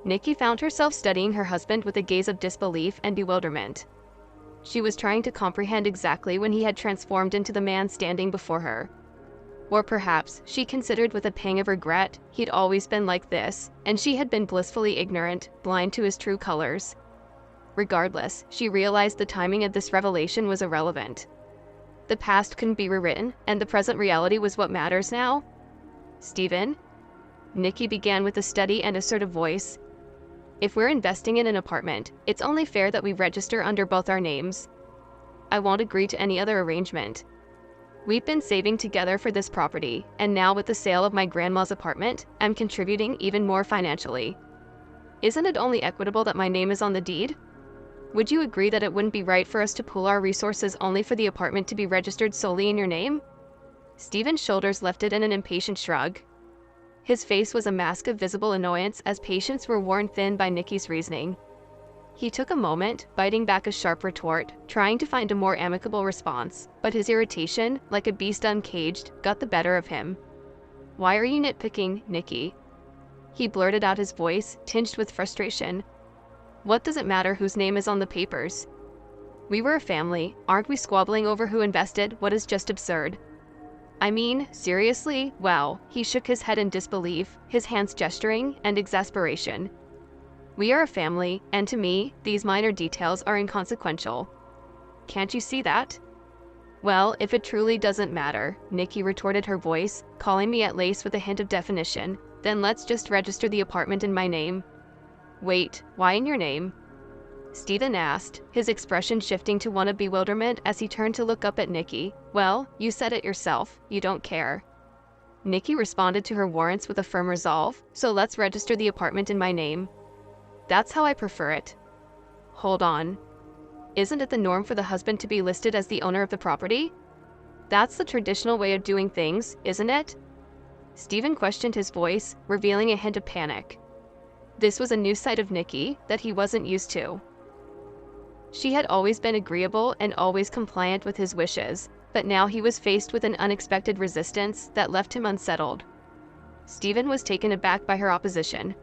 Nikki found herself studying her husband with a gaze of disbelief and bewilderment. She was trying to comprehend exactly when he had transformed into the man standing before her. Or perhaps, she considered with a pang of regret, he'd always been like this, and she had been blissfully ignorant, blind to his true colors. Regardless, she realized the timing of this revelation was irrelevant. The past couldn't be rewritten, and the present reality was what matters now. Stephen? Nikki began with a steady and assertive voice. If we're investing in an apartment, it's only fair that we register under both our names. I won't agree to any other arrangement. We've been saving together for this property, and now with the sale of my grandma's apartment, I'm contributing even more financially. Isn't it only equitable that my name is on the deed? Would you agree that it wouldn't be right for us to pool our resources only for the apartment to be registered solely in your name? Stephen's shoulders lifted in an impatient shrug. His face was a mask of visible annoyance as patience were worn thin by Nikki's reasoning. He took a moment, biting back a sharp retort, trying to find a more amicable response, but his irritation, like a beast uncaged, got the better of him. Why are you nitpicking, Nikki? He blurted out his voice, tinged with frustration. What does it matter whose name is on the papers? We were a family, aren't we squabbling over who invested what is just absurd? I mean, seriously? Wow, he shook his head in disbelief, his hands gesturing, and exasperation. We are a family, and to me, these minor details are inconsequential. Can't you see that? Well, if it truly doesn't matter, Nikki retorted, her voice, calling me at lace with a hint of definition, then let's just register the apartment in my name. Wait, why in your name? Stephen asked, his expression shifting to one of bewilderment as he turned to look up at Nikki. Well, you said it yourself, you don't care. Nikki responded to her warrants with a firm resolve, so let's register the apartment in my name. That's how I prefer it. Hold on. Isn't it the norm for the husband to be listed as the owner of the property? That's the traditional way of doing things, isn't it? Stephen questioned, his voice, revealing a hint of panic. This was a new side of Nikki that he wasn't used to. She had always been agreeable and always compliant with his wishes, but now he was faced with an unexpected resistance that left him unsettled. Stephen was taken aback by her opposition.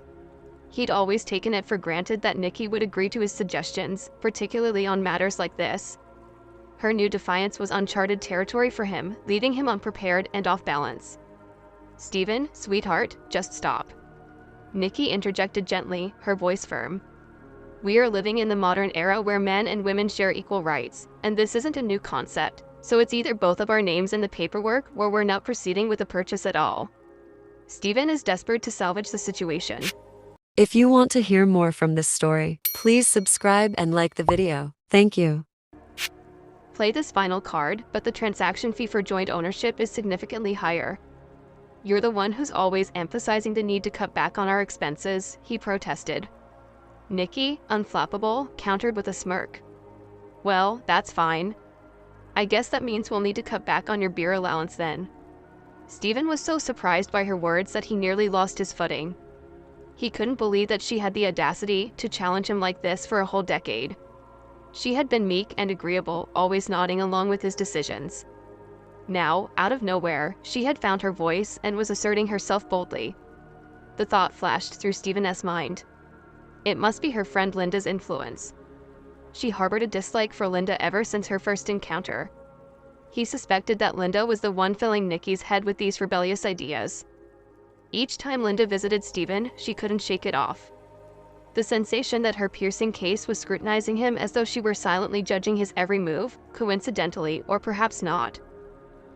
He'd always taken it for granted that Nikki would agree to his suggestions, particularly on matters like this. Her new defiance was uncharted territory for him, leaving him unprepared and off balance. Stephen, sweetheart, just stop. Nikki interjected gently, her voice firm. We are living in the modern era where men and women share equal rights, and this isn't a new concept, so it's either both of our names in the paperwork or we're not proceeding with the purchase at all. Stephen is desperate to salvage the situation. If you want to hear more from this story, please subscribe and like the video. Thank you. Play this final card, but the transaction fee for joint ownership is significantly higher. You're the one who's always emphasizing the need to cut back on our expenses, he protested. Nikki, unflappable, countered with a smirk. Well, that's fine. I guess that means we'll need to cut back on your beer allowance then. Stephen was so surprised by her words that he nearly lost his footing. He couldn't believe that she had the audacity to challenge him like this for a whole decade. She had been meek and agreeable, always nodding along with his decisions. Now, out of nowhere, she had found her voice and was asserting herself boldly. The thought flashed through Stephen's mind. It must be her friend Linda's influence. She harbored a dislike for Linda ever since her first encounter. He suspected that Linda was the one filling Nikki's head with these rebellious ideas. Each time Linda visited Stephen, she couldn't shake it off. The sensation that her piercing gaze was scrutinizing him as though she were silently judging his every move, coincidentally or perhaps not.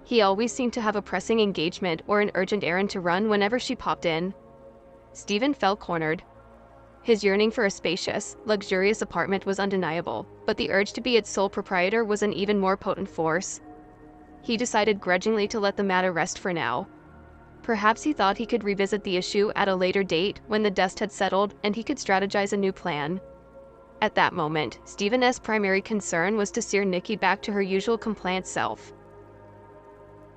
He always seemed to have a pressing engagement or an urgent errand to run whenever she popped in. Stephen felt cornered. His yearning for a spacious, luxurious apartment was undeniable, but the urge to be its sole proprietor was an even more potent force. He decided grudgingly to let the matter rest for now. Perhaps he thought he could revisit the issue at a later date when the dust had settled and he could strategize a new plan. At that moment, Stephen's primary concern was to steer Nikki back to her usual compliant self.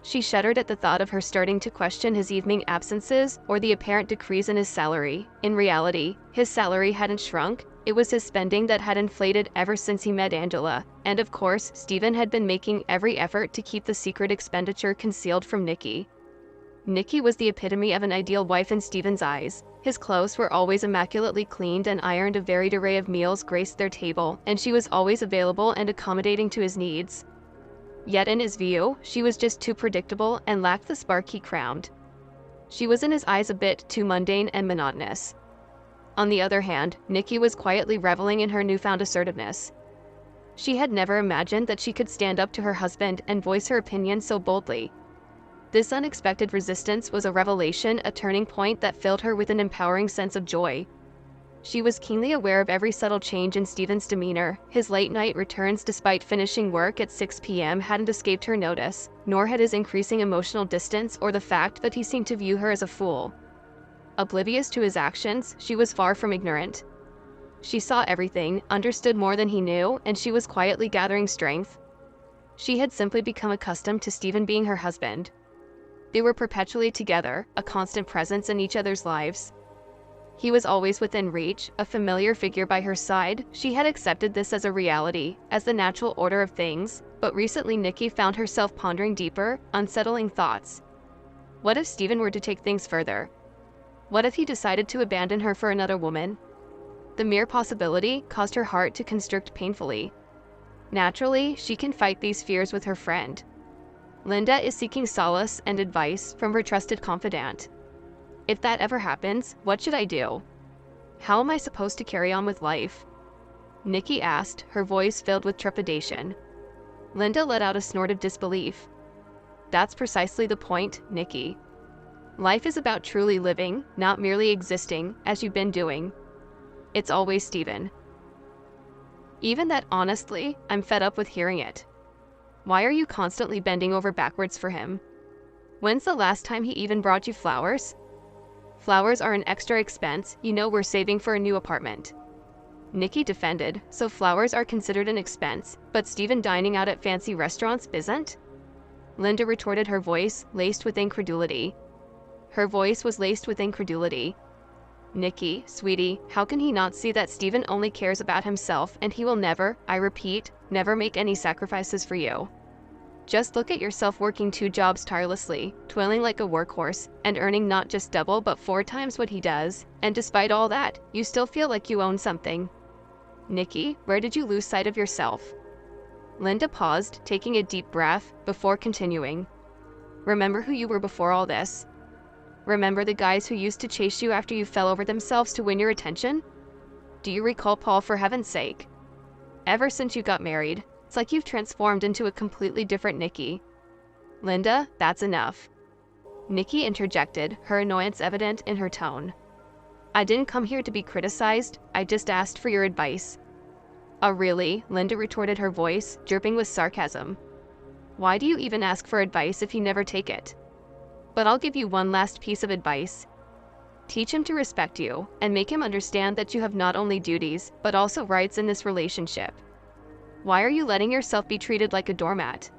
She shuddered at the thought of her starting to question his evening absences or the apparent decrease in his salary. In reality, his salary hadn't shrunk, it was his spending that had inflated ever since he met Angela, and of course, Stephen had been making every effort to keep the secret expenditure concealed from Nikki. Nikki was the epitome of an ideal wife in Steven's eyes. His clothes were always immaculately cleaned and ironed, a varied array of meals graced their table, and she was always available and accommodating to his needs. Yet in his view, she was just too predictable and lacked the spark he craved. She was in his eyes a bit too mundane and monotonous. On the other hand, Nikki was quietly reveling in her newfound assertiveness. She had never imagined that she could stand up to her husband and voice her opinion so boldly. This unexpected resistance was a revelation, a turning point that filled her with an empowering sense of joy. She was keenly aware of every subtle change in Steven's demeanor. His late-night returns despite finishing work at 6 p.m. hadn't escaped her notice, nor had his increasing emotional distance or the fact that he seemed to view her as a fool. Oblivious to his actions, she was far from ignorant. She saw everything, understood more than he knew, and she was quietly gathering strength. She had simply become accustomed to Steven being her husband. They were perpetually together, a constant presence in each other's lives. He was always within reach, a familiar figure by her side. She had accepted this as a reality, as the natural order of things, but recently Nikki found herself pondering deeper, unsettling thoughts. What if Steven were to take things further? What if he decided to abandon her for another woman? The mere possibility caused her heart to constrict painfully. Naturally, she can fight these fears with her friend. Linda is seeking solace and advice from her trusted confidant. If that ever happens, what should I do? How am I supposed to carry on with life? Nikki asked, her voice filled with trepidation. Linda let out a snort of disbelief. That's precisely the point, Nikki. Life is about truly living, not merely existing, as you've been doing. It's always Steven. Even that, honestly, I'm fed up with hearing it. Why are you constantly bending over backwards for him? When's the last time he even brought you flowers? Flowers are an extra expense, you know we're saving for a new apartment. Nikki defended, so flowers are considered an expense, but Steven dining out at fancy restaurants isn't? Linda retorted, her voice laced with incredulity. Her voice was laced with incredulity. Nikki, sweetie, how can he not see that Steven only cares about himself and he will never, I repeat, never make any sacrifices for you? Just look at yourself working 2 jobs tirelessly, toiling like a workhorse, and earning not just double but 4 times what he does, and despite all that, you still feel like you own something. Nikki, where did you lose sight of yourself? Linda paused, taking a deep breath, before continuing. Remember who you were before all this. Remember the guys who used to chase you after you fell over themselves to win your attention? Do you recall Paul, for heaven's sake? Ever since you got married, it's like you've transformed into a completely different Nikki. Linda, that's enough. Nikki interjected, her annoyance evident in her tone. I didn't come here to be criticized, I just asked for your advice. Oh really? Linda retorted, her voice dripping with sarcasm. Why do you even ask for advice if you never take it? But I'll give you one last piece of advice. Teach him to respect you, and make him understand that you have not only duties, but also rights in this relationship. Why are you letting yourself be treated like a doormat?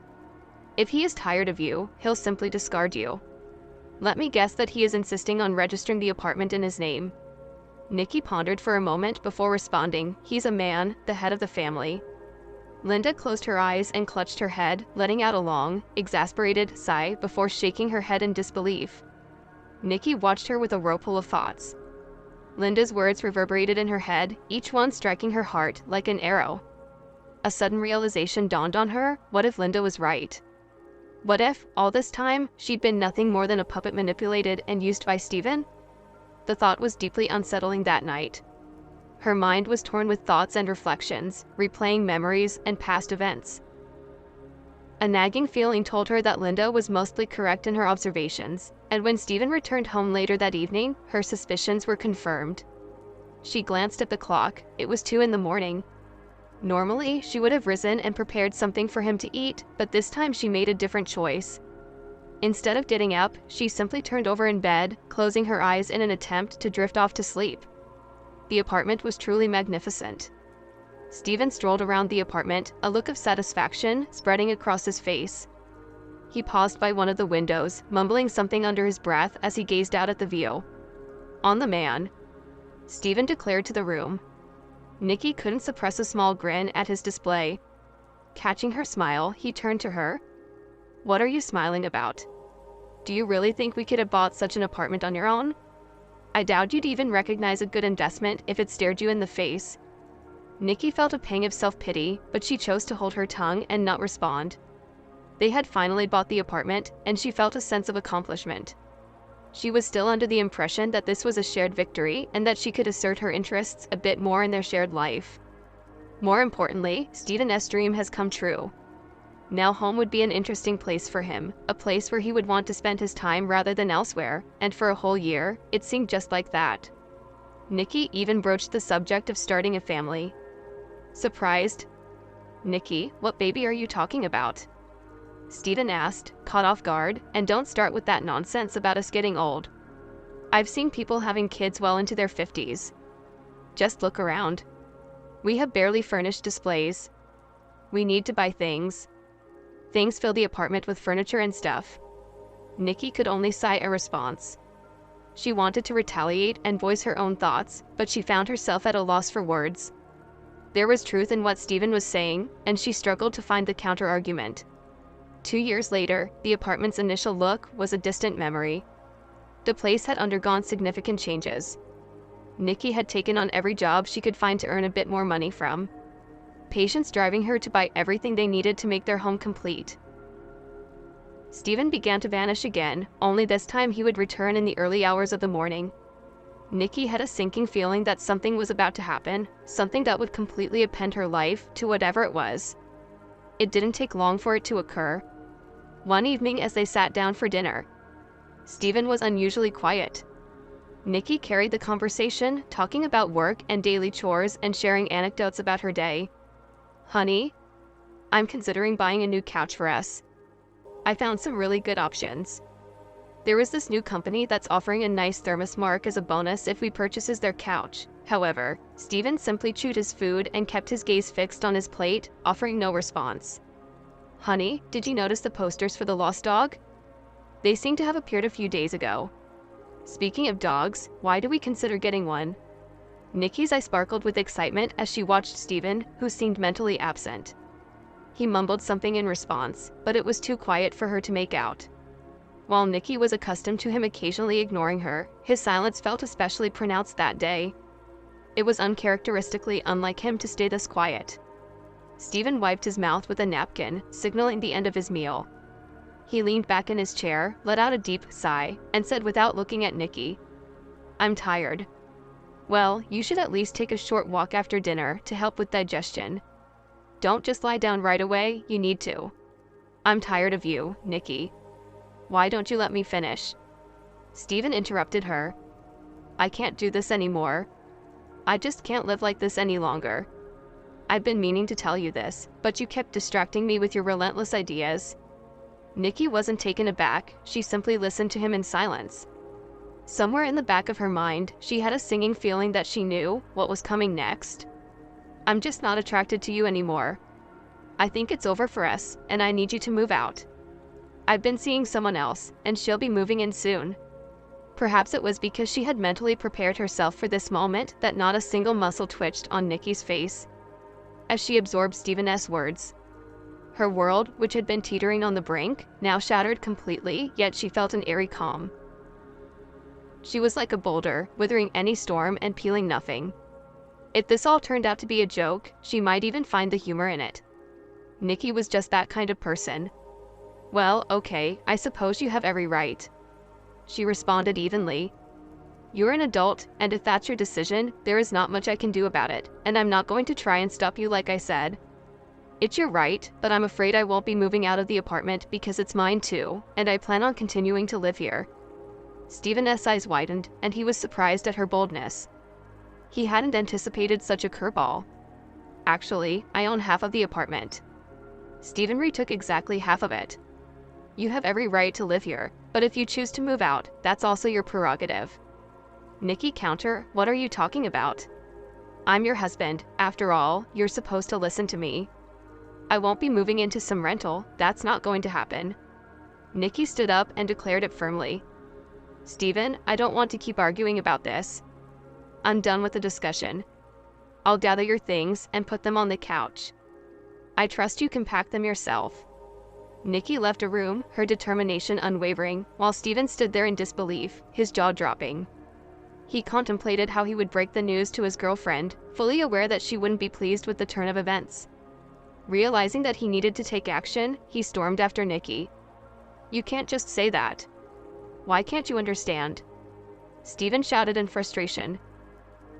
If he is tired of you, he'll simply discard you. Let me guess that he is insisting on registering the apartment in his name. Nikki pondered for a moment before responding. He's a man, the head of the family. Linda closed her eyes and clutched her head, letting out a long, exasperated sigh before shaking her head in disbelief. Nikki watched her with a whirlpool of thoughts. Linda's words reverberated in her head, each one striking her heart like an arrow. A sudden realization dawned on her. What if Linda was right? What if, all this time, she'd been nothing more than a puppet manipulated and used by Steven? The thought was deeply unsettling that night. Her mind was torn with thoughts and reflections, replaying memories and past events. A nagging feeling told her that Linda was mostly correct in her observations, and when Steven returned home later that evening, her suspicions were confirmed. She glanced at the clock. It was 2 a.m. Normally, she would have risen and prepared something for him to eat, but this time she made a different choice. Instead of getting up, she simply turned over in bed, closing her eyes in an attempt to drift off to sleep. The apartment was truly magnificent. Steven strolled around the apartment, a look of satisfaction spreading across his face. He paused by one of the windows, mumbling something under his breath as he gazed out at the view. On the man, Steven declared to the room. Nikki couldn't suppress a small grin at his display. Catching her smile, he turned to her. What are you smiling about? Do you really think we could have bought such an apartment on your own? I doubt you'd even recognize a good investment if it stared you in the face. Nikki felt a pang of self-pity, but she chose to hold her tongue and not respond. They had finally bought the apartment, and she felt a sense of accomplishment. She was still under the impression that this was a shared victory and that she could assert her interests a bit more in their shared life. More importantly, Stephen's dream has come true. Now home would be an interesting place for him, a place where he would want to spend his time rather than elsewhere, and for a whole year, it seemed just like that. Nikki even broached the subject of starting a family. Surprised? "Nikki, what baby are you talking about?" Stephen asked, caught off guard, and don't start with that nonsense about us getting old. I've seen people having kids well into their 50s. Just look around. We have barely furnished displays. We need to buy things. Things fill the apartment with furniture and stuff. Nikki could only sigh a response. She wanted to retaliate and voice her own thoughts, but she found herself at a loss for words. There was truth in what Stephen was saying, and she struggled to find the counter-argument. 2 years later, the apartment's initial look was a distant memory. The place had undergone significant changes. Nikki had taken on every job she could find to earn a bit more money from. Patience driving her to buy everything they needed to make their home complete. Stephen began to vanish again, only this time he would return in the early hours of the morning. Nikki had a sinking feeling that something was about to happen, something that would completely upend her life to whatever it was. It didn't take long for it to occur. One evening as they sat down for dinner, Stephen was unusually quiet. Nikki carried the conversation, talking about work and daily chores and sharing anecdotes about her day. "Honey, I'm considering buying a new couch for us. I found some really good options. There is this new company that's offering a nice thermos mark as a bonus if we purchases their couch." However, Stephen simply chewed his food and kept his gaze fixed on his plate, offering no response. "Honey, did you notice the posters for the lost dog? They seem to have appeared a few days ago. Speaking of dogs, why do we consider getting one?" Nikki's eyes sparkled with excitement as she watched Stephen, who seemed mentally absent. He mumbled something in response, but it was too quiet for her to make out. While Nikki was accustomed to him occasionally ignoring her, his silence felt especially pronounced that day. It was uncharacteristically unlike him to stay this quiet. Stephen wiped his mouth with a napkin, signaling the end of his meal. He leaned back in his chair, let out a deep sigh, and said without looking at Nikki, "I'm tired." "Well, you should at least take a short walk after dinner to help with digestion. Don't just lie down right away, you need to." "I'm tired of you, Nikki." "Why don't you let me finish?" Stephen interrupted her. "I can't do this anymore. I just can't live like this any longer. I've been meaning to tell you this, but you kept distracting me with your relentless ideas." Nikki wasn't taken aback, she simply listened to him in silence. Somewhere in the back of her mind, she had a singing feeling that she knew what was coming next. "I'm just not attracted to you anymore. I think it's over for us, and I need you to move out. I've been seeing someone else, and she'll be moving in soon." Perhaps it was because she had mentally prepared herself for this moment that not a single muscle twitched on Nikki's face as she absorbed Stephen's words. Her world, which had been teetering on the brink, now shattered completely, yet she felt an eerie calm. She was like a boulder, withering any storm and peeling nothing. If this all turned out to be a joke, she might even find the humor in it. Nikki was just that kind of person. "Well, okay, I suppose you have every right," she responded evenly. "You're an adult, and if that's your decision, there is not much I can do about it, and I'm not going to try and stop you like I said. It's your right, but I'm afraid I won't be moving out of the apartment because it's mine too, and I plan on continuing to live here." Stephen's eyes widened, and he was surprised at her boldness. He hadn't anticipated such a curveball. "Actually, I own half of the apartment." Stephen retook exactly half of it. "You have every right to live here, but if you choose to move out, that's also your prerogative." Nikki countered, "What are you talking about? I'm your husband. After all, you're supposed to listen to me. I won't be moving into some rental, that's not going to happen." Nikki stood up and declared it firmly. "Stephen, I don't want to keep arguing about this. I'm done with the discussion. I'll gather your things and put them on the couch. I trust you can pack them yourself." Nikki left a room, her determination unwavering, while Steven stood there in disbelief, his jaw dropping. He contemplated how he would break the news to his girlfriend, fully aware that she wouldn't be pleased with the turn of events. Realizing that he needed to take action, he stormed after Nikki. "You can't just say that. Why can't you understand?" Steven shouted in frustration.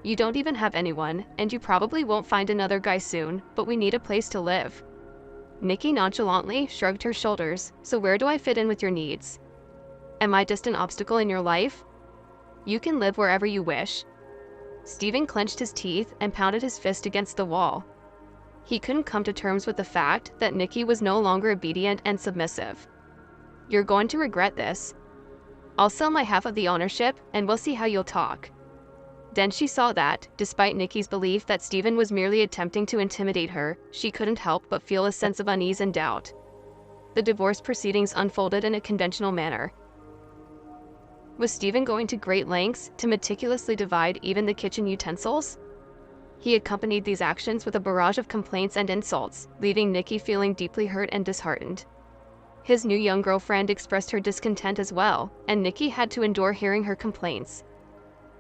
"You don't even have anyone, and you probably won't find another guy soon, but we need a place to live." Nikki nonchalantly shrugged her shoulders. "So where do I fit in with your needs? Am I just an obstacle in your life? You can live wherever you wish." Steven clenched his teeth and pounded his fist against the wall. He couldn't come to terms with the fact that Nikki was no longer obedient and submissive. "You're going to regret this. I'll sell my half of the ownership, and we'll see how you'll talk." Then she saw that, despite Nikki's belief that Steven was merely attempting to intimidate her, she couldn't help but feel a sense of unease and doubt. The divorce proceedings unfolded in a conventional manner. Was Steven going to great lengths to meticulously divide even the kitchen utensils? He accompanied these actions with a barrage of complaints and insults, leaving Nikki feeling deeply hurt and disheartened. His new young girlfriend expressed her discontent as well, and Nikki had to endure hearing her complaints.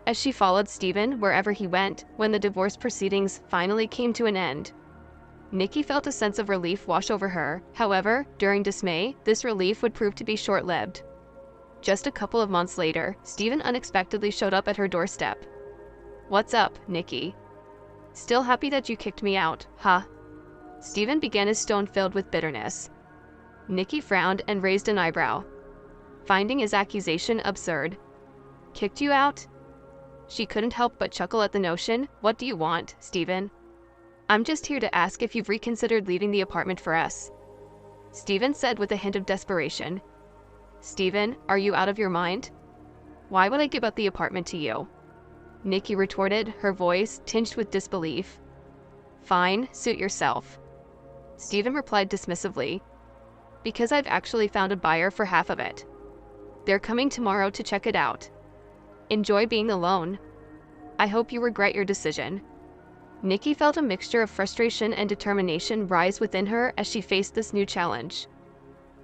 As she followed Steven wherever he went, when the divorce proceedings finally came to an end, Nikki felt a sense of relief wash over her. However, during dismay, this relief would prove to be short-lived. Just a couple of months later, Steven unexpectedly showed up at her doorstep. "What's up, Nikki? Still happy that you kicked me out, huh?" Steven began his tone filled with bitterness. Nikki frowned and raised an eyebrow, finding his accusation absurd. "Kicked you out?" She couldn't help but chuckle at the notion. "What do you want, Steven?" "I'm just here to ask if you've reconsidered leaving the apartment for us," Steven said with a hint of desperation. "Steven, are you out of your mind? Why would I give up the apartment to you?" Nikki retorted, her voice tinged with disbelief. "Fine, suit yourself," Steven replied dismissively. "Because I've actually found a buyer for half of it. They're coming tomorrow to check it out. Enjoy being alone. I hope you regret your decision." Nikki felt a mixture of frustration and determination rise within her as she faced this new challenge.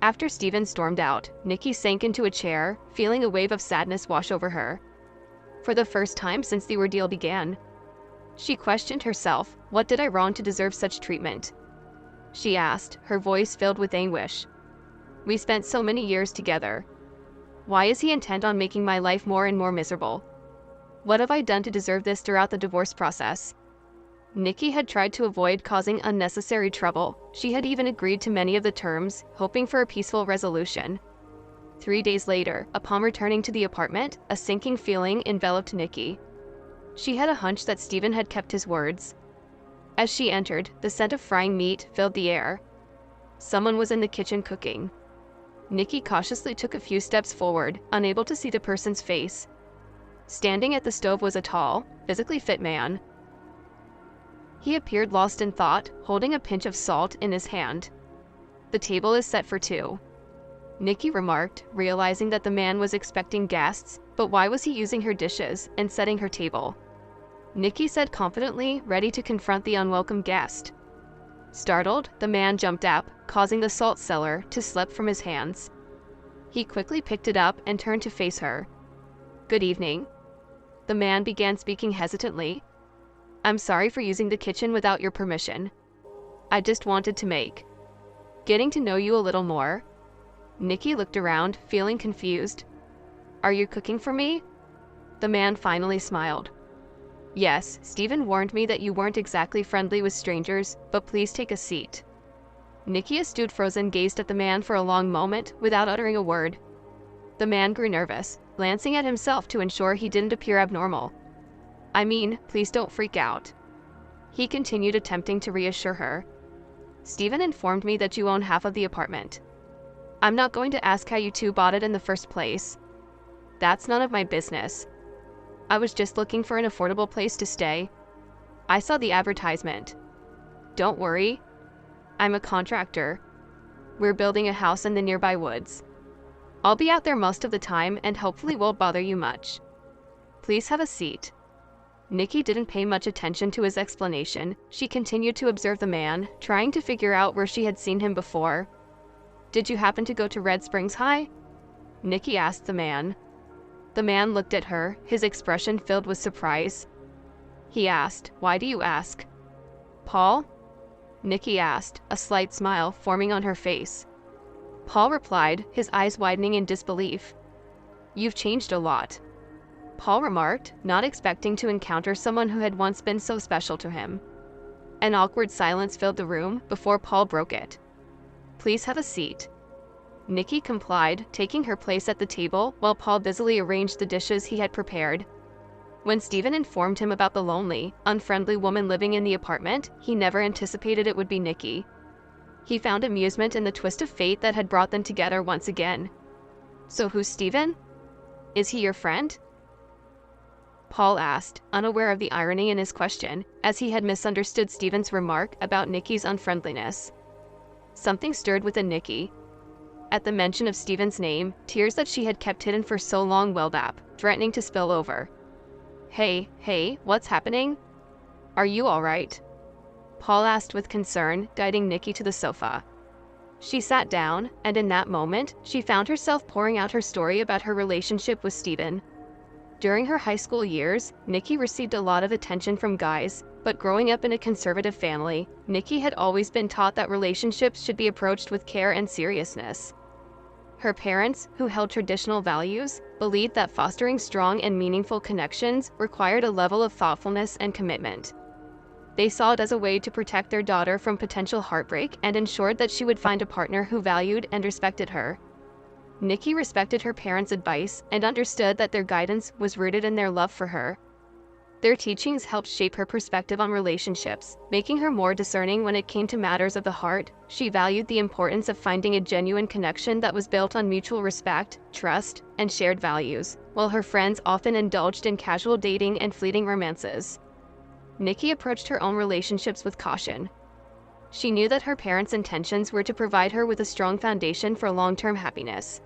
After Steven stormed out, Nikki sank into a chair, feeling a wave of sadness wash over her. For the first time since the ordeal began, she questioned herself. What did I wrong to deserve such treatment? She asked, her voice filled with anguish. We spent so many years together. Why is he intent on making my life more and more miserable? What have I done to deserve this throughout the divorce process? Nikki had tried to avoid causing unnecessary trouble. She had even agreed to many of the terms, hoping for a peaceful resolution. 3 days later, upon returning to the apartment, a sinking feeling enveloped Nikki. She had a hunch that Steven had kept his words. As she entered, the scent of frying meat filled the air. Someone was in the kitchen cooking. Nikki cautiously took a few steps forward, unable to see the person's face. Standing at the stove was a tall, physically fit man. He appeared lost in thought, holding a pinch of salt in his hand. "The table is set for 2. Nikki remarked, realizing that the man was expecting guests, but why was he using her dishes and setting her table? Nikki said confidently, ready to confront the unwelcome guest. Startled, the man jumped up, causing the salt cellar to slip from his hands. He quickly picked it up and turned to face her. "Good evening." The man began speaking hesitantly. "I'm sorry for using the kitchen without your permission. I just wanted to make getting to know you a little more." Nikki looked around, feeling confused. "Are you cooking for me?" The man finally smiled. "Yes, Steven warned me that you weren't exactly friendly with strangers, but please take a seat." Nikki, stood frozen, gazed at the man for a long moment without uttering a word. The man grew nervous, glancing at himself to ensure he didn't appear abnormal. "I mean, please don't freak out," he continued, attempting to reassure her. "Steven informed me that you own half of the apartment. I'm not going to ask how you two bought it in the first place. That's none of my business. I was just looking for an affordable place to stay. I saw the advertisement. Don't worry. I'm a contractor. We're building a house in the nearby woods. I'll be out there most of the time and hopefully won't bother you much. Please have a seat." Nikki didn't pay much attention to his explanation. She continued to observe the man, trying to figure out where she had seen him before. Did you happen to go to Red Springs High? Nikki asked the man. The man looked at her, his expression filled with surprise. He asked, "Why do you ask?" "Paul?" Nikki asked, a slight smile forming on her face. Paul replied, his eyes widening in disbelief. "You've changed a lot," Paul remarked, not expecting to encounter someone who had once been so special to him. An awkward silence filled the room before Paul broke it. "Please have a seat." Nikki complied, taking her place at the table while Paul busily arranged the dishes he had prepared. When Stephen informed him about the lonely, unfriendly woman living in the apartment, he never anticipated it would be Nikki. He found amusement in the twist of fate that had brought them together once again. "So who's Stephen? Is he your friend?" Paul asked, unaware of the irony in his question, as he had misunderstood Stephen's remark about Nikki's unfriendliness. Something stirred within Nikki. At the mention of Stephen's name, tears that she had kept hidden for so long welled up, threatening to spill over. Hey, what's happening? Are you all right?" Paul asked with concern, guiding Nikki to the sofa. She sat down, and in that moment, she found herself pouring out her story about her relationship with Stephen. During her high school years, Nikki received a lot of attention from guys, but growing up in a conservative family, Nikki had always been taught that relationships should be approached with care and seriousness. Her parents, who held traditional values, believed that fostering strong and meaningful connections required a level of thoughtfulness and commitment. They saw it as a way to protect their daughter from potential heartbreak and ensured that she would find a partner who valued and respected her. Nikki respected her parents' advice and understood that their guidance was rooted in their love for her. Their teachings helped shape her perspective on relationships, making her more discerning when it came to matters of the heart. She valued the importance of finding a genuine connection that was built on mutual respect, trust, and shared values, while her friends often indulged in casual dating and fleeting romances. Nikki approached her own relationships with caution. She knew that her parents' intentions were to provide her with a strong foundation for long-term happiness.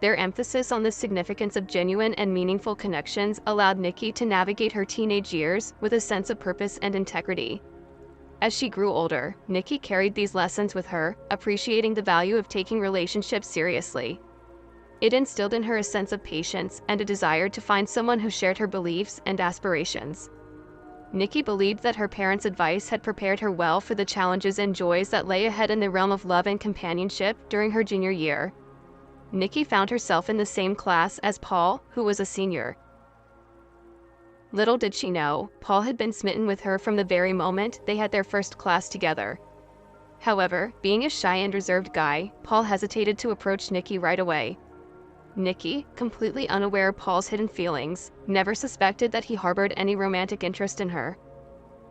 Their emphasis on the significance of genuine and meaningful connections allowed Nikki to navigate her teenage years with a sense of purpose and integrity. As she grew older, Nikki carried these lessons with her, appreciating the value of taking relationships seriously. It instilled in her a sense of patience and a desire to find someone who shared her beliefs and aspirations. Nikki believed that her parents' advice had prepared her well for the challenges and joys that lay ahead in the realm of love and companionship during her junior year. Nikki found herself in the same class as Paul, who was a senior. Little did she know, Paul had been smitten with her from the very moment they had their first class together. However, being a shy and reserved guy, Paul hesitated to approach Nikki right away. Nikki, completely unaware of Paul's hidden feelings, never suspected that he harbored any romantic interest in her.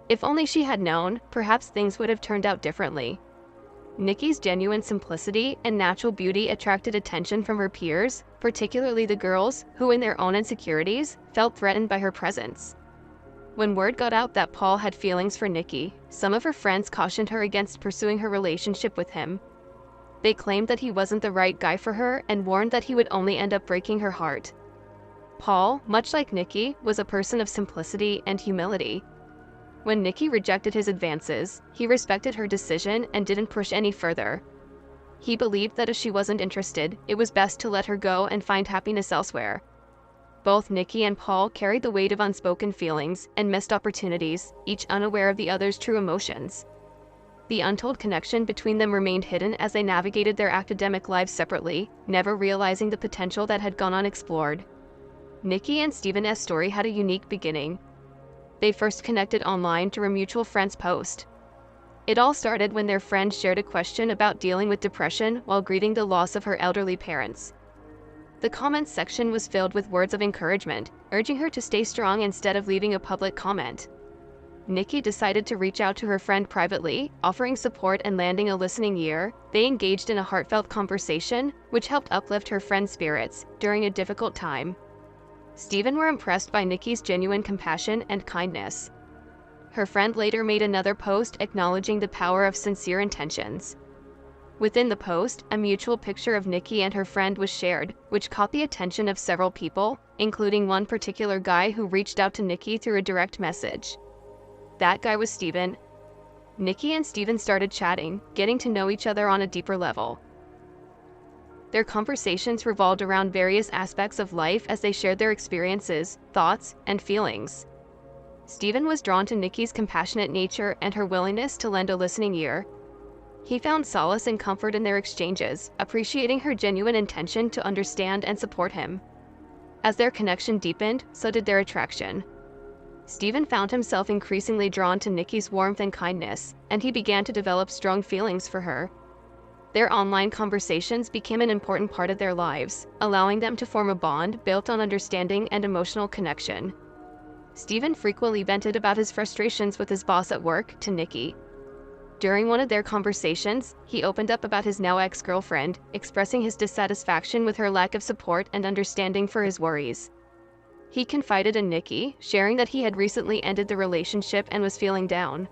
If only she had known, perhaps things would have turned out differently. Nikki's genuine simplicity and natural beauty attracted attention from her peers, particularly the girls who, in their own insecurities, felt threatened by her presence. When word got out that Paul had feelings for Nikki, some of her friends cautioned her against pursuing her relationship with him. They claimed that he wasn't the right guy for her and warned that he would only end up breaking her heart. Paul, much like Nikki, was a person of simplicity and humility. When Nikki rejected his advances, he respected her decision and didn't push any further. He believed that if she wasn't interested, it was best to let her go and find happiness elsewhere. Both Nikki and Paul carried the weight of unspoken feelings and missed opportunities, each unaware of the other's true emotions. The untold connection between them remained hidden as they navigated their academic lives separately, never realizing the potential that had gone unexplored. Nikki and Stephen's story had a unique beginning. They first connected online through a mutual friend's post. It all started when their friend shared a question about dealing with depression while grieving the loss of her elderly parents. The comments section was filled with words of encouragement, urging her to stay strong instead of leaving a public comment. Nikki decided to reach out to her friend privately, offering support and landing a listening ear. They engaged in a heartfelt conversation, which helped uplift her friend's spirits during a difficult time. Stephen were impressed by Nikki's genuine compassion and kindness. Her friend later made another post acknowledging the power of sincere intentions. Within the post, a mutual picture of Nikki and her friend was shared, which caught the attention of several people, including one particular guy who reached out to Nikki through a direct message. That guy was Stephen. Nikki and Stephen started chatting, getting to know each other on a deeper level. Their conversations revolved around various aspects of life as they shared their experiences, thoughts, and feelings. Stephen was drawn to Nikki's compassionate nature and her willingness to lend a listening ear. He found solace and comfort in their exchanges, appreciating her genuine intention to understand and support him. As their connection deepened, so did their attraction. Stephen found himself increasingly drawn to Nikki's warmth and kindness, and he began to develop strong feelings for her. Their online conversations became an important part of their lives, allowing them to form a bond built on understanding and emotional connection. Stephen frequently vented about his frustrations with his boss at work to Nikki. During one of their conversations, he opened up about his now ex-girlfriend, expressing his dissatisfaction with her lack of support and understanding for his worries. He confided in Nikki, sharing that he had recently ended the relationship and was feeling down.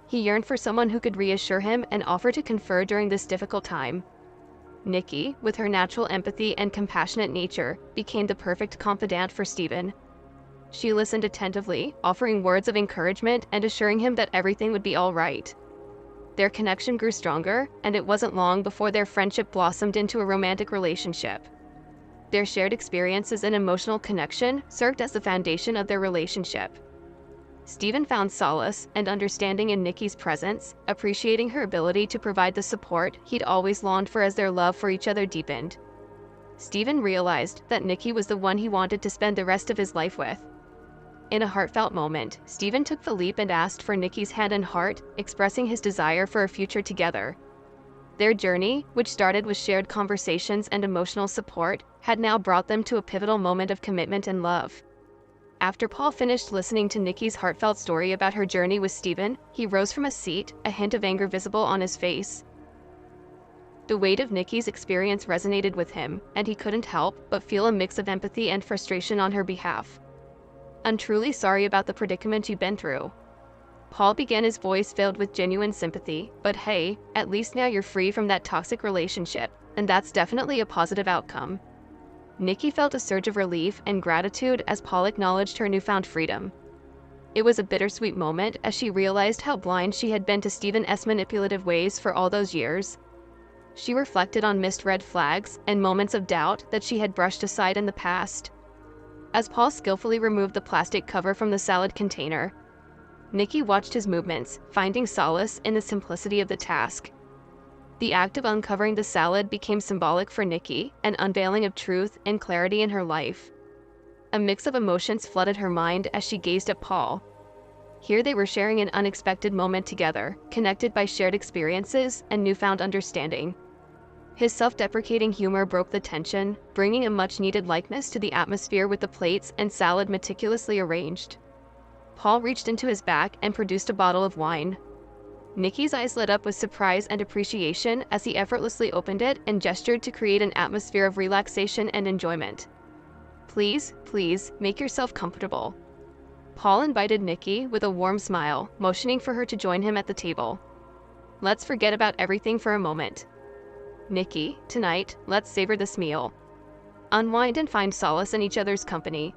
He yearned for someone who could reassure him and offer to confer during this difficult time. Nikki, with her natural empathy and compassionate nature, became the perfect confidant for Stephen. She listened attentively, offering words of encouragement and assuring him that everything would be all right. Their connection grew stronger, and it wasn't long before their friendship blossomed into a romantic relationship. Their shared experiences and emotional connection served as the foundation of their relationship. Stephen found solace and understanding in Nikki's presence, appreciating her ability to provide the support he'd always longed for as their love for each other deepened. Stephen realized that Nikki was the one he wanted to spend the rest of his life with. In a heartfelt moment, Stephen took the leap and asked for Nikki's hand and heart, expressing his desire for a future together. Their journey, which started with shared conversations and emotional support, had now brought them to a pivotal moment of commitment and love. After Paul finished listening to Nikki's heartfelt story about her journey with Stephen, he rose from his seat, a hint of anger visible on his face. The weight of Nikki's experience resonated with him, and he couldn't help but feel a mix of empathy and frustration on her behalf. "I'm truly sorry about the predicament you've been through." Paul began, his voice filled with genuine sympathy, "But hey, at least now you're free from that toxic relationship, and that's definitely a positive outcome." Nikki felt a surge of relief and gratitude as Paul acknowledged her newfound freedom. It was a bittersweet moment as she realized how blind she had been to Stephen's manipulative ways for all those years. She reflected on missed red flags and moments of doubt that she had brushed aside in the past. As Paul skillfully removed the plastic cover from the salad container, Nikki watched his movements, finding solace in the simplicity of the task. The act of uncovering the salad became symbolic for Nikki, an unveiling of truth and clarity in her life. A mix of emotions flooded her mind as she gazed at Paul. Here they were sharing an unexpected moment together, connected by shared experiences and newfound understanding. His self-deprecating humor broke the tension, bringing a much-needed likeness to the atmosphere with the plates and salad meticulously arranged. Paul reached into his bag and produced a bottle of wine. Nikki's eyes lit up with surprise and appreciation as he effortlessly opened it and gestured to create an atmosphere of relaxation and enjoyment. Please, make yourself comfortable." Paul invited Nikki with a warm smile, motioning for her to join him at the table. "Let's forget about everything for a moment. Nikki, tonight, let's savor this meal. Unwind and find solace in each other's company.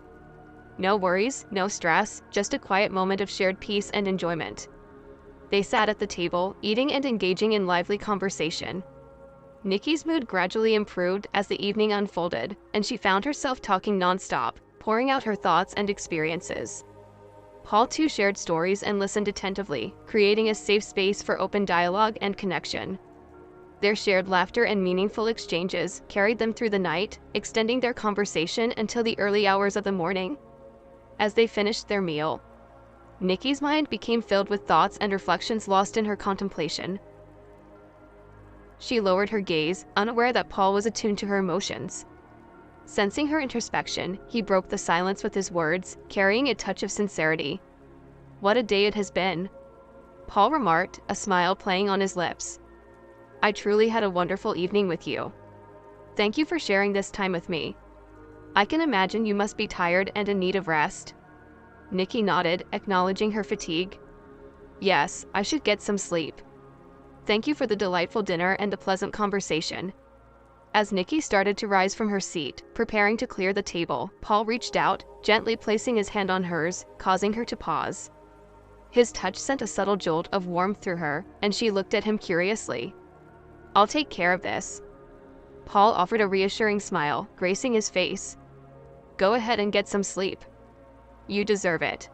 No worries, no stress, just a quiet moment of shared peace and enjoyment." They sat at the table, eating and engaging in lively conversation. Nikki's mood gradually improved as the evening unfolded, and she found herself talking nonstop, pouring out her thoughts and experiences. Paul too shared stories and listened attentively, creating a safe space for open dialogue and connection. Their shared laughter and meaningful exchanges carried them through the night, extending their conversation until the early hours of the morning. As they finished their meal, Nikki's mind became filled with thoughts and reflections lost in her contemplation. She lowered her gaze, unaware that Paul was attuned to her emotions. Sensing her introspection, he broke the silence with his words, carrying a touch of sincerity. "What a day it has been," Paul remarked, a smile playing on his lips. "I truly had a wonderful evening with you. Thank you for sharing this time with me. I can imagine you must be tired and in need of rest." Nikki nodded, acknowledging her fatigue. "Yes, I should get some sleep. Thank you for the delightful dinner and the pleasant conversation." As Nikki started to rise from her seat, preparing to clear the table, Paul reached out, gently placing his hand on hers, causing her to pause. His touch sent a subtle jolt of warmth through her, and she looked at him curiously. "I'll take care of this." Paul offered a reassuring smile, gracing his face. "Go ahead and get some sleep. You deserve it."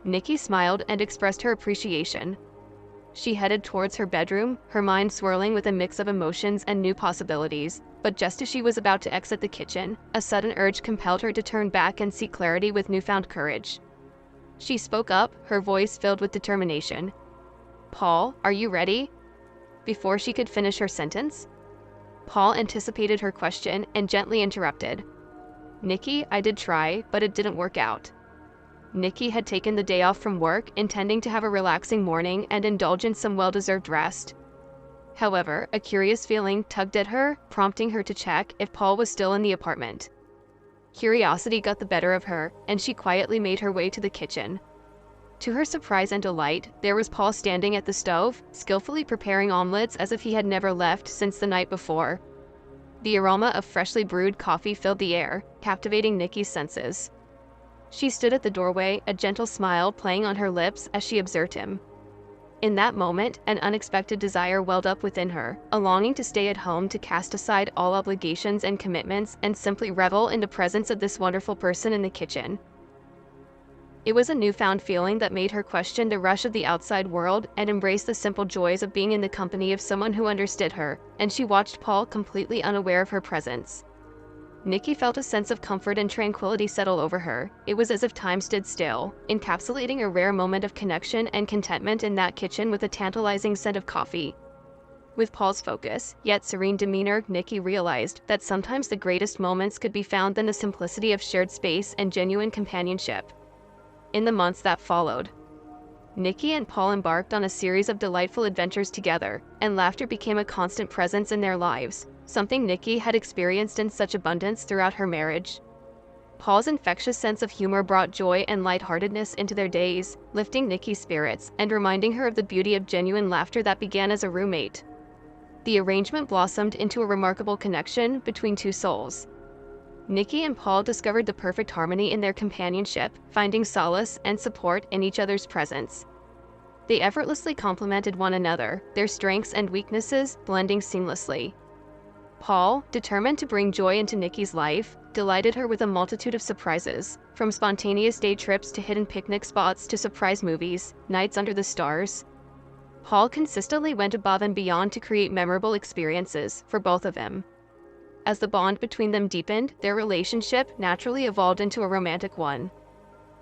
Nikki smiled and expressed her appreciation. She headed towards her bedroom, her mind swirling with a mix of emotions and new possibilities. But just as she was about to exit the kitchen, a sudden urge compelled her to turn back and seek clarity with newfound courage. She spoke up, her voice filled with determination. "Paul, are you ready?" Before she could finish her sentence, Paul anticipated her question and gently interrupted. "Nikki, I did try, but it didn't work out." Nikki had taken the day off from work, intending to have a relaxing morning and indulge in some well-deserved rest. However, a curious feeling tugged at her, prompting her to check if Paul was still in the apartment. Curiosity got the better of her, and she quietly made her way to the kitchen. To her surprise and delight, there was Paul standing at the stove, skillfully preparing omelets as if he had never left since the night before. The aroma of freshly brewed coffee filled the air, captivating Nikki's senses. She stood at the doorway, a gentle smile playing on her lips as she observed him. In that moment, an unexpected desire welled up within her, a longing to stay at home, to cast aside all obligations and commitments and simply revel in the presence of this wonderful person in the kitchen. It was a newfound feeling that made her question the rush of the outside world and embrace the simple joys of being in the company of someone who understood her, and she watched Paul completely unaware of her presence. Nikki felt a sense of comfort and tranquility settle over her. It was as if time stood still, encapsulating a rare moment of connection and contentment in that kitchen with a tantalizing scent of coffee. With Paul's focus, yet serene demeanor, Nikki realized that sometimes the greatest moments could be found in the simplicity of shared space and genuine companionship. In the months that followed, Nikki and Paul embarked on a series of delightful adventures together, and laughter became a constant presence in their lives, something Nikki had experienced in such abundance throughout her marriage. Paul's infectious sense of humor brought joy and lightheartedness into their days, lifting Nikki's spirits and reminding her of the beauty of genuine laughter that began as a roommate. The arrangement blossomed into a remarkable connection between two souls. Nikki and Paul discovered the perfect harmony in their companionship, finding solace and support in each other's presence. They effortlessly complemented one another, their strengths and weaknesses blending seamlessly. Paul, determined to bring joy into Nikki's life, delighted her with a multitude of surprises, from spontaneous day trips to hidden picnic spots to surprise movies, nights under the stars. Paul consistently went above and beyond to create memorable experiences for both of them. As the bond between them deepened, their relationship naturally evolved into a romantic one.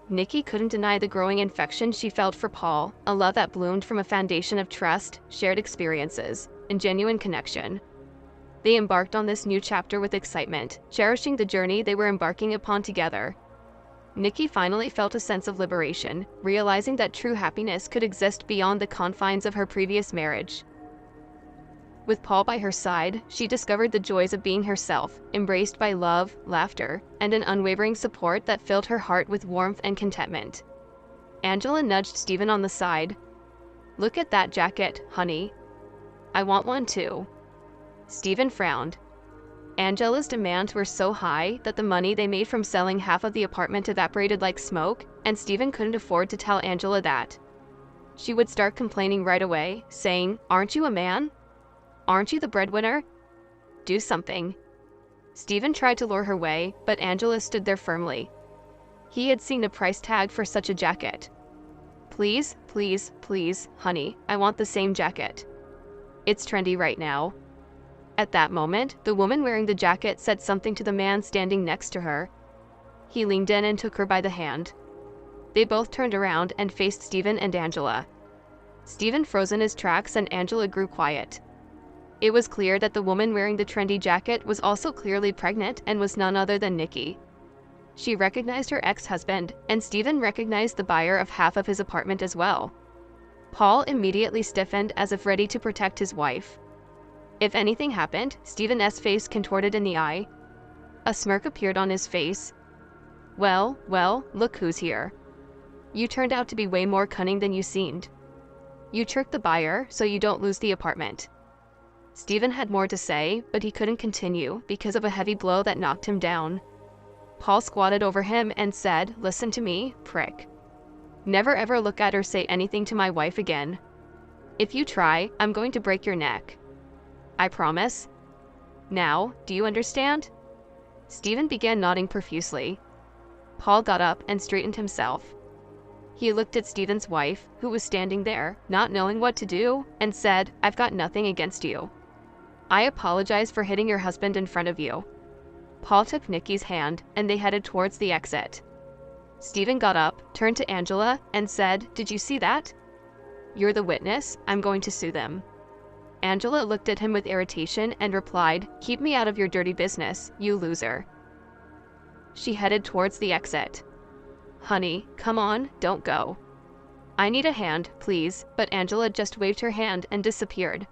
Nikki couldn't deny the growing affection she felt for Paul, a love that bloomed from a foundation of trust, shared experiences, and genuine connection. They embarked on this new chapter with excitement, cherishing the journey they were embarking upon together. Nikki finally felt a sense of liberation, realizing that true happiness could exist beyond the confines of her previous marriage. With Paul by her side, she discovered the joys of being herself, embraced by love, laughter, and an unwavering support that filled her heart with warmth and contentment. Angela nudged Stephen on the side. "Look at that jacket, honey. I want one too." Stephen frowned. Angela's demands were so high that the money they made from selling half of the apartment evaporated like smoke, and Stephen couldn't afford to tell Angela that. She would start complaining right away, saying, "Aren't you a man? Aren't you the breadwinner? Do something." Stephen tried to lure her away, but Angela stood there firmly. He had seen a price tag for such a jacket. "Please, please, please, honey, I want the same jacket. It's trendy right now." At that moment, the woman wearing the jacket said something to the man standing next to her. He leaned in and took her by the hand. They both turned around and faced Stephen and Angela. Stephen froze in his tracks and Angela grew quiet. It was clear that the woman wearing the trendy jacket was also clearly pregnant and was none other than Nikki. She recognized her ex-husband, and Stephen recognized the buyer of half of his apartment as well. Paul immediately stiffened as if ready to protect his wife. If anything happened, Stephen's face contorted in the eye. A smirk appeared on his face. Well, look who's here. You turned out to be way more cunning than you seemed. You tricked the buyer so you don't lose the apartment." Stephen had more to say, but he couldn't continue because of a heavy blow that knocked him down. Paul squatted over him and said, "Listen to me, prick. Never ever look at or say anything to my wife again. If you try, I'm going to break your neck. I promise." Now, do you understand?" Stephen began nodding profusely. Paul got up and straightened himself. He looked at Stephen's wife, who was standing there, not knowing what to do, and said, "I've got nothing against you. I apologize for hitting your husband in front of you." Paul took Nikki's hand, and they headed towards the exit. Stephen got up, turned to Angela, and said, "Did you see that? You're the witness. I'm going to sue them." Angela looked at him with irritation and replied, "Keep me out of your dirty business, you loser." She headed towards the exit. "Honey, come on, don't go. I need a hand, please," but Angela just waved her hand and disappeared.